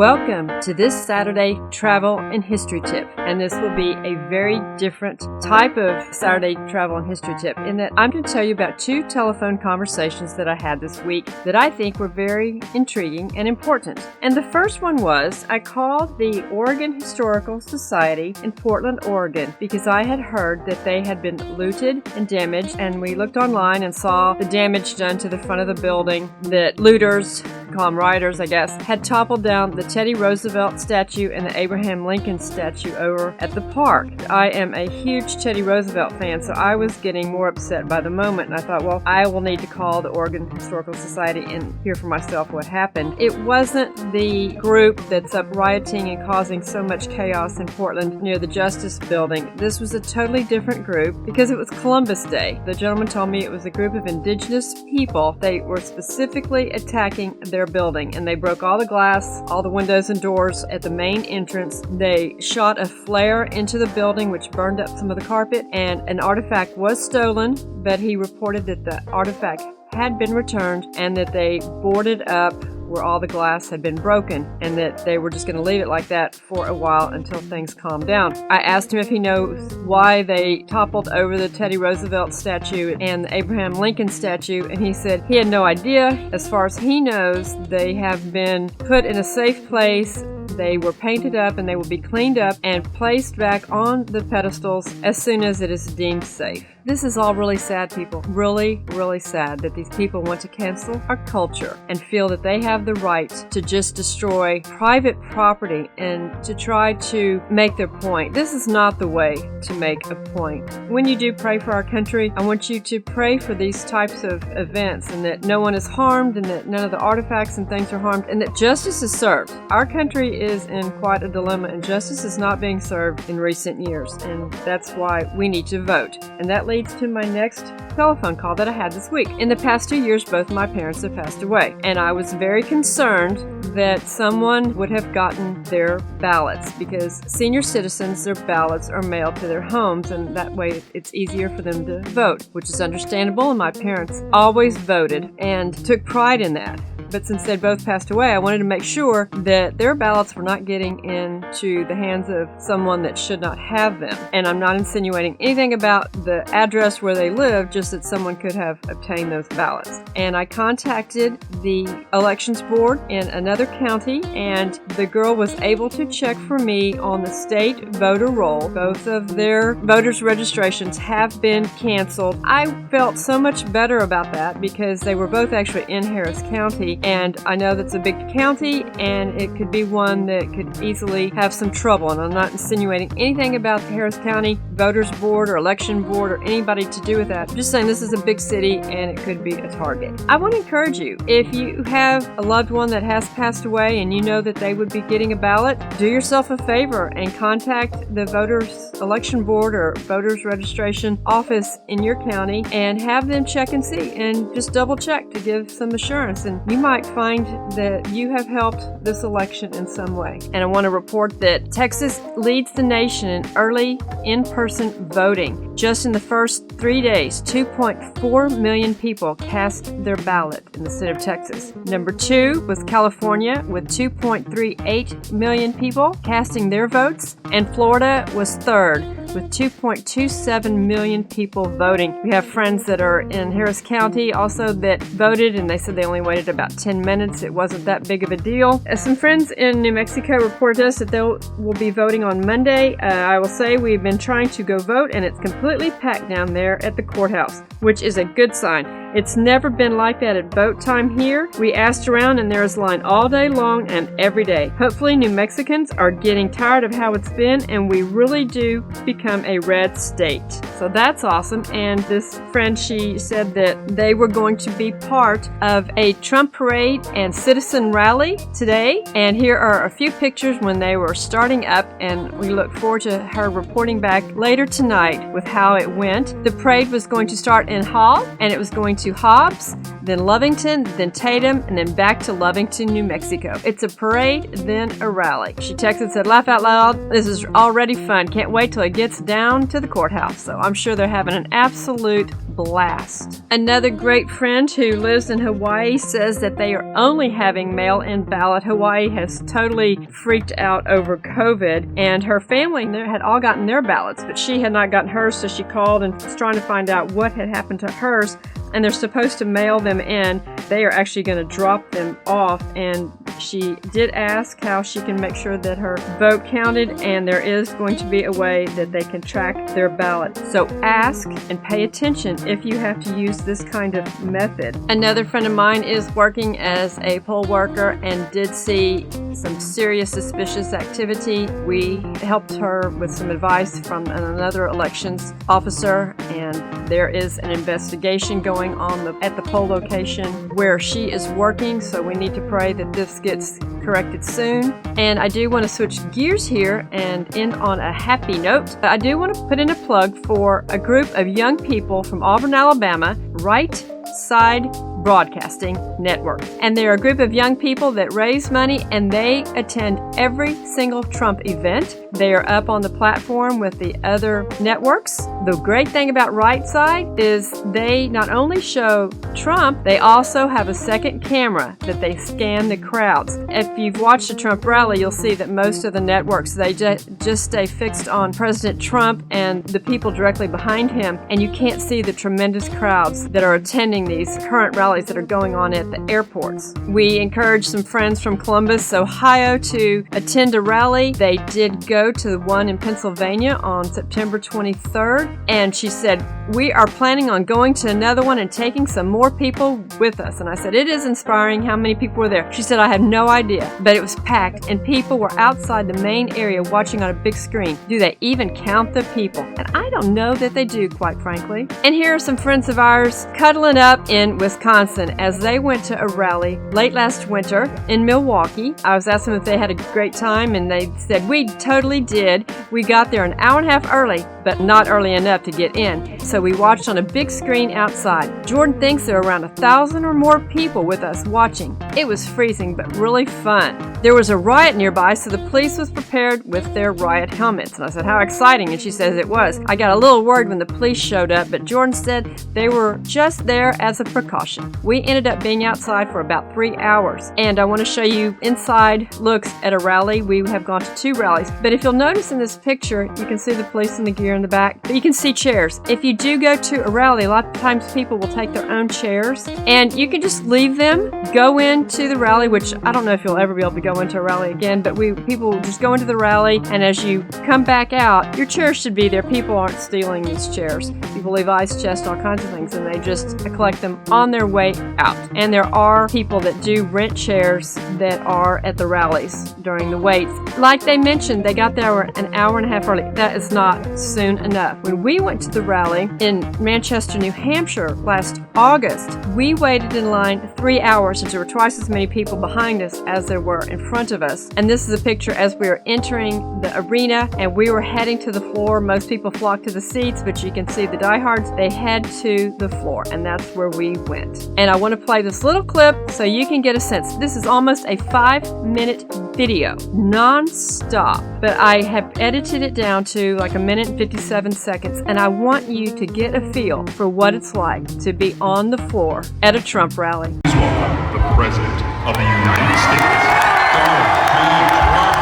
Welcome to this Saturday travel and history tip, and this will be a very different type of Saturday travel and history tip in that I'm going to tell you about two telephone conversations that I had this week that I think were very intriguing and important. And the first one was I called the Oregon Historical Society in Portland, Oregon, because I had heard that they had been looted and damaged, and we looked online and saw the damage done to the front of the building that looters, call them rioters I guess, had toppled down the Teddy Roosevelt statue and the Abraham Lincoln statue over at the park. I am a huge Teddy Roosevelt fan, so I was getting more upset by the moment, and I thought, well, I will need to call the Oregon Historical Society and hear for myself what happened. It wasn't the group that's up rioting and causing so much chaos in Portland near the Justice Building. This was a totally different group because it was Columbus Day. The gentleman told me it was a group of indigenous people. They were specifically attacking their building, and they broke all the glass, all the windows and doors at the main entrance. They shot a flare into the building which burned up some of the carpet, and an artifact was stolen, but he reported that the artifact had been returned and that they boarded up where all the glass had been broken, and that they were just going to leave it like that for a while until things calmed down. I asked him if he knows why they toppled over the Teddy Roosevelt statue and the Abraham Lincoln statue, and he said he had no idea. As far as he knows, they have been put in a safe place. They were painted up and they will be cleaned up and placed back on the pedestals as soon as it is deemed safe. This is all really sad, people. Really, really sad that these people want to cancel our culture and feel that they have the right to just destroy private property and to try to make their point. This is not the way to make a point. When you do pray for our country, I want you to pray for these types of events and that no one is harmed and that none of the artifacts and things are harmed and that justice is served. Our country is in quite a dilemma and justice is not being served in recent years, and that's why we need to vote. And that leads to my next telephone call that I had this week. In the past 2 years, both my parents have passed away, and I was very concerned that someone would have gotten their ballots because senior citizens, their ballots are mailed to their homes, and that way it's easier for them to vote, which is understandable, and my parents always voted and took pride in that. But since they'd both passed away, I wanted to make sure that their ballots were not getting into the hands of someone that should not have them. And I'm not insinuating anything about the address where they live, just that someone could have obtained those ballots. And I contacted the elections board in another county, and the girl was able to check for me on the state voter roll. Both of their voters' registrations have been canceled. I felt so much better about that because they were both actually in Harris County. And I know that's a big county, and it could be one that could easily have some trouble. And I'm not insinuating anything about the Harris County Voters Board or Election Board or anybody to do with that. I'm just saying this is a big city, and it could be a target. I want to encourage you, if you have a loved one that has passed away and you know that they would be getting a ballot, do yourself a favor and contact the Voters Election Board or Voters Registration Office in your county and have them check and see, and just double check to give some assurance. And you might find that you have helped this election in some way. And I want to report that Texas leads the nation in early in-person voting. Just in the first 3 days, 2.4 million people cast their ballot in the state of Texas. Number 2 was California with 2.38 million people casting their votes, and Florida was 3rd with 2.27 million people voting. We have friends that are in Harris County also that voted, and they said they only waited about 10 minutes. It wasn't that big of a deal. Some friends in New Mexico reported us that they will be voting on Monday. I will say we've been trying to go vote, and it's completely packed down there at the courthouse, which is a good sign. It's never been like that at vote time here. We asked around, and there is a line all day long and every day. Hopefully New Mexicans are getting tired of how it's been, and we really do become a red state. So that's awesome. And this friend, she said that they were going to be part of a Trump parade and citizen rally today. And here are a few pictures when they were starting up, and we look forward to her reporting back later tonight with how it went. The parade was going to start in Hall, and it was going to Hobbs, then Lovington, then Tatum, and then back to Lovington, New Mexico. It's a parade, then a rally. She texted and said, "Laugh out loud. This is already fun. Can't wait till it gets down to the courthouse." So I'm sure they're having an absolute blast. Another great friend who lives in Hawaii says that they are only having mail-in ballot. Hawaii has totally freaked out over COVID, and her family had all gotten their ballots, but she had not gotten hers, so she called and was trying to find out what had happened to hers. And they're supposed to mail them in. They are actually going to drop them off, and she did ask how she can make sure that her vote counted, and there is going to be a way that they can track their ballot. So ask and pay attention if you have to use this kind of method. Another friend of mine is working as a poll worker and did see some serious suspicious activity. We helped her with some advice from another elections officer, and there is an investigation going on at the poll location where she is working, so we need to pray that this gets corrected soon. And I do want to switch gears here and end on a happy note. I do want to put in a plug for a group of young people from Auburn, Alabama, Right Side Broadcasting Network. And they're a group of young people that raise money, and they attend every single Trump event. They are up on the platform with the other networks. The great thing about Right Side is they not only show Trump, they also have a second camera that they scan the crowds. If you've watched a Trump rally, you'll see that most of the networks, they just stay fixed on President Trump and the people directly behind him, and you can't see the tremendous crowds that are attending these current rallies that are going on at the airports. We encouraged some friends from Columbus, Ohio to attend a rally. They did go to the one in Pennsylvania on September 23rd, and she said, "We are planning on going to another one and taking some more people with us." And I said, "It is inspiring how many people were there." She said, "I had no idea, but it was packed, and people were outside the main area watching on a big screen. Do they even count the people?" And I don't know that they do, quite frankly. And here are some friends of ours cuddling up in Wisconsin as they went to a rally late last winter in Milwaukee. I was asking them if they had a great time, and they said, "We totally did. We got there an hour and a half early, but not early enough to get in. So we watched on a big screen outside." Jordan thinks there were around 1,000 or more people with us watching. It was freezing, but really fun. There was a riot nearby, so the police was prepared with their riot helmets. And I said, "How exciting," and she says it was. I got a little worried when the police showed up, but Jordan said they were just there as a precaution. We ended up being outside for about 3 hours, and I want to show you inside looks at a rally. We have gone to 2 rallies, but if you'll notice in this picture, you can see the police in the gear in the back, but you can see chairs. If you do go to a rally, a lot of times people will take their own chairs, and you can just leave them, go into the rally, which I don't know if you'll ever be able to go into a rally again, but people just go into the rally, and as you come back out, your chair should be there. People aren't stealing these chairs. People leave ice chests, all kinds of things, and they just collect them on their way out. And there are people that do rent chairs that are at the rallies during the wait. Like they mentioned, they got there an hour and a half early. That is not soon enough. When we went to the rally in Manchester, New Hampshire last August, we waited in line 3 hours, since there were twice as many people behind us as there were in front of us. And this is a picture as we were entering the arena, and we were heading to the floor. Most people flocked to the seats, but you can see the diehards, they head to the floor, and that's where we went. And I want to play this little clip so you can get a sense. This is almost a 5-minute video, non-stop, but I have edited it down to like 1 minute and 57 seconds, and I want you to get a feel for what it's like to be on the floor at a Trump rally. Please welcome the President of the United States, Donald J. Trump.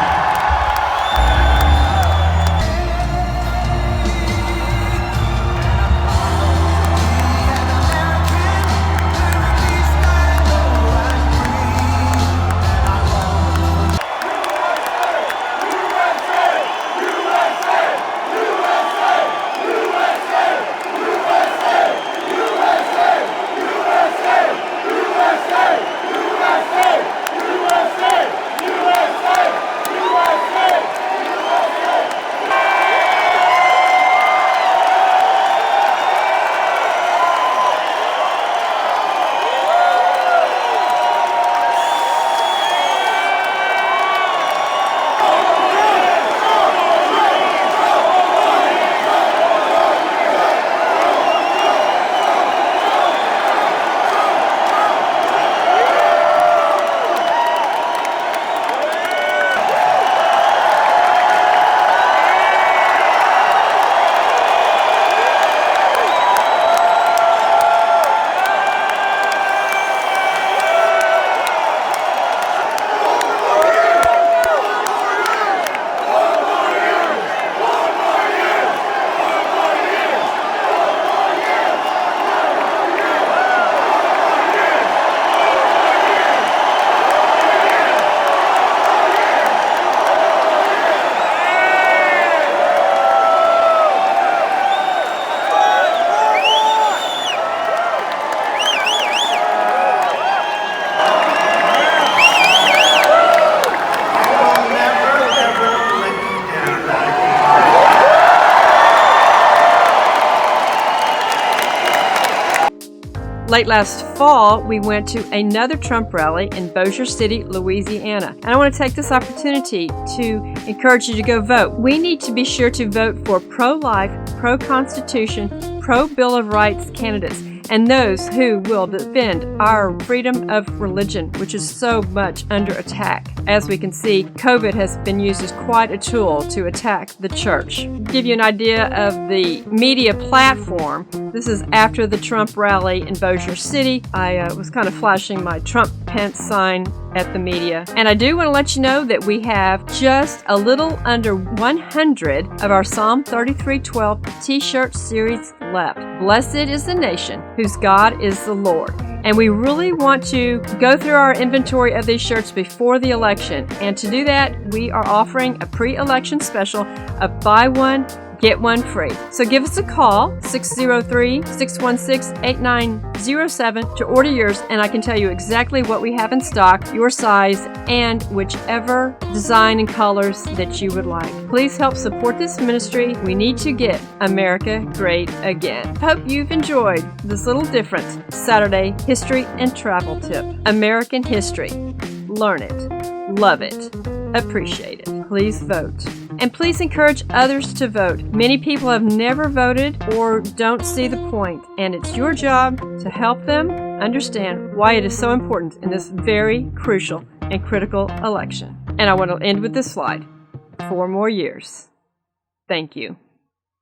USA! Late last fall, we went to another Trump rally in Bossier City, Louisiana. And I want to take this opportunity to encourage you to go vote. We need to be sure to vote for pro-life, pro-Constitution, pro-Bill of Rights candidates, and those who will defend our freedom of religion, which is so much under attack. As we can see, COVID has been used as quite a tool to attack the church. To give you an idea of the media platform, this is after the Trump rally in Bossier City. I was kind of flashing my Trump Pence sign at the media. And I do want to let you know that we have just a little under 100 of our Psalm 33:12 t-shirt series left. Blessed is the nation whose God is the Lord. And we really want to go through our inventory of these shirts before the election. And to do that, we are offering a pre-election special of buy one, get one free. So give us a call, 603-616-8907 to order yours, and I can tell you exactly what we have in stock, your size, and whichever design and colors that you would like. Please help support this ministry. We need to get America great again. Hope you've enjoyed this little different Saturday history and travel tip. American history. Learn it. Love it. Appreciate it. Please vote. And please encourage others to vote. Many people have never voted or don't see the point, and it's your job to help them understand why it is so important in this very crucial and critical election. And I want to end with this slide. 4 more years. Thank you.